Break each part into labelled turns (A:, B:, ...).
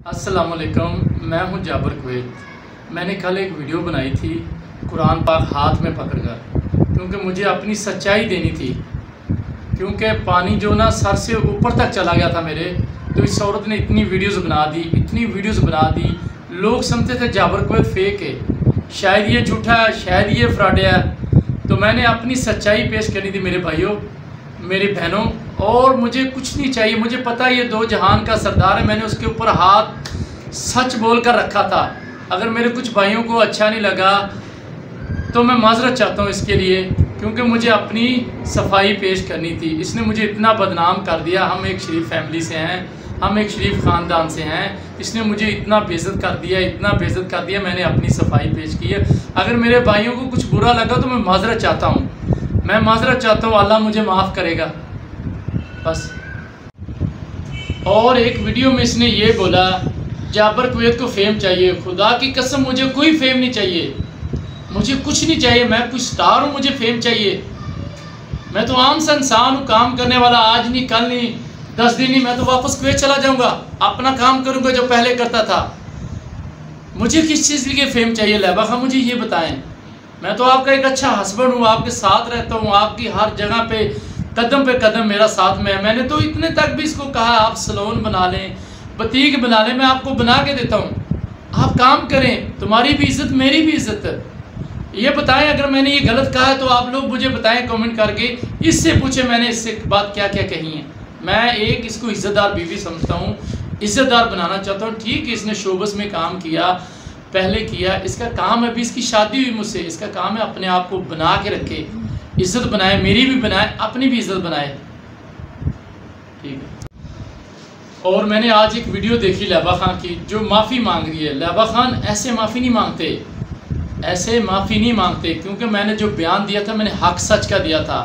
A: अस्सलाम वालेकुम, मैं हूं जाबर कुवैत। मैंने कल एक वीडियो बनाई थी कुरान पाक हाथ में पकड़कर, क्योंकि मुझे अपनी सच्चाई देनी थी। क्योंकि पानी जो ना सर से ऊपर तक चला गया था मेरे, तो इस औरत ने इतनी वीडियोस बना दी, इतनी वीडियोस बना दी। लोग समझते थे जाबर कुवैत फेक है, शायद ये झूठा है, शायद ये फ्रॉड है। तो मैंने अपनी सच्चाई पेश करनी थी मेरे भाइयों, मेरी बहनों। और मुझे कुछ नहीं चाहिए, मुझे पता है ये दो जहान का सरदार है। मैंने उसके ऊपर हाथ सच बोल कर रखा था। अगर मेरे कुछ भाइयों को अच्छा नहीं लगा तो मैं माजरत चाहता हूँ इसके लिए, क्योंकि मुझे अपनी सफाई पेश करनी थी। इसने मुझे इतना बदनाम कर दिया। हम एक शरीफ फैमिली से हैं, हम एक शरीफ ख़ानदान से हैं। इसने मुझे इतना बेइज्जत कर दिया, इतना बेइज्जत कर दिया। मैंने अपनी सफाई पेश की है। अगर मेरे भाइयों को कुछ बुरा लगा तो मैं माजरत चाहता हूँ, मैं माजरत चाहता हूँ। अल्लाह मुझे माफ़ करेगा बस। और एक वीडियो में इसने ये बोला जाबर कुवैत को फेम चाहिए। खुदा की कसम मुझे कोई फेम नहीं चाहिए, मुझे कुछ नहीं चाहिए। मैं कुछ स्टार हूँ, मुझे फेम चाहिए। मैं तो आम सा इंसान हूँ, काम करने वाला। आज नहीं, कल नहीं, 10 दिन नहीं, मैं तो वापस कुवैत चला जाऊँगा, अपना काम करूँगा जो पहले करता था। मुझे किस चीज़ के लिए फेम चाहिए लैबा खां, मुझे ये बताएं। मैं तो आपका एक अच्छा हस्बैंड हूँ, आपके साथ रहता हूँ, आपकी हर जगह पे कदम मेरा साथ में है। मैंने तो इतने तक भी इसको कहा आप सलोन बना लें, बतीक बना लें, मैं आपको बना के देता हूँ, आप काम करें, तुम्हारी भी इज़्ज़त मेरी भी इज़्ज़त। ये बताएं अगर मैंने ये गलत कहा है तो आप लोग मुझे बताएं कमेंट करके। इससे पूछे मैंने इससे बात क्या क्या कही है। मैं एक इसको इज़्ज़तदार बीवी समझता हूँ, इज़्ज़तदार बनाना चाहता हूँ। ठीक है, इसने शोबस में काम किया, पहले किया, इसका काम है, अभी इसकी शादी हुई मुझसे, इसका काम है अपने आप को बना के रखे, इज़्ज़त बनाए, मेरी भी बनाए, अपनी भी इज़्ज़त बनाए। ठीक है। और मैंने आज एक वीडियो देखी लैबा खां की, जो माफ़ी मांग रही है। लैबा खान ऐसे माफ़ी नहीं मांगते, ऐसे माफ़ी नहीं मांगते। क्योंकि मैंने जो बयान दिया था, मैंने हक सच का दिया था।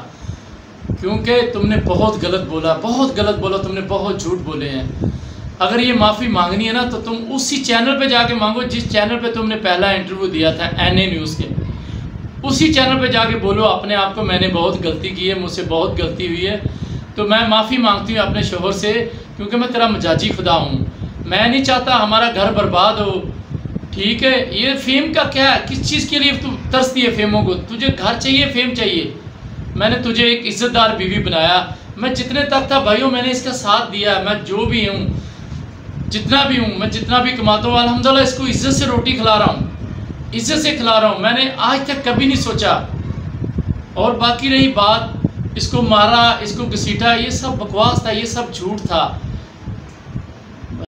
A: क्योंकि तुमने बहुत गलत बोला, बहुत गलत बोला, तुमने बहुत झूठ बोले हैं। अगर ये माफ़ी मांगनी है ना तो तुम उसी चैनल पे जाके मांगो जिस चैनल पे तुमने पहला इंटरव्यू दिया था, NA न्यूज़ के। उसी चैनल पे जाके बोलो अपने आप को, मैंने बहुत गलती की है, मुझसे बहुत गलती हुई है, तो मैं माफ़ी मांगती हूँ अपने शोहर से, क्योंकि मैं तेरा मजाजी खुदा हूँ। मैं नहीं चाहता हमारा घर बर्बाद हो। ठीक है, ये फेम का क्या है, किस चीज़ के लिए तू तरसती है फेमों को? तुझे घर चाहिए, फेम चाहिए। मैंने तुझे एक इज़्ज़तदार बीवी बनाया। मैं जितने तक था भाइयों, मैंने इसका साथ दिया। मैं जो भी हूँ, जितना भी हूँ, मैं जितना भी कमाता हूँ, अल्हम्दुलिल्लाह इसको इज़्ज़त से रोटी खिला रहा हूँ, इज़्ज़त से खिला रहा हूँ। मैंने आज तक कभी नहीं सोचा। और बाकी रही बात, इसको मारा, इसको घसीटा, ये सब बकवास था, ये सब झूठ था।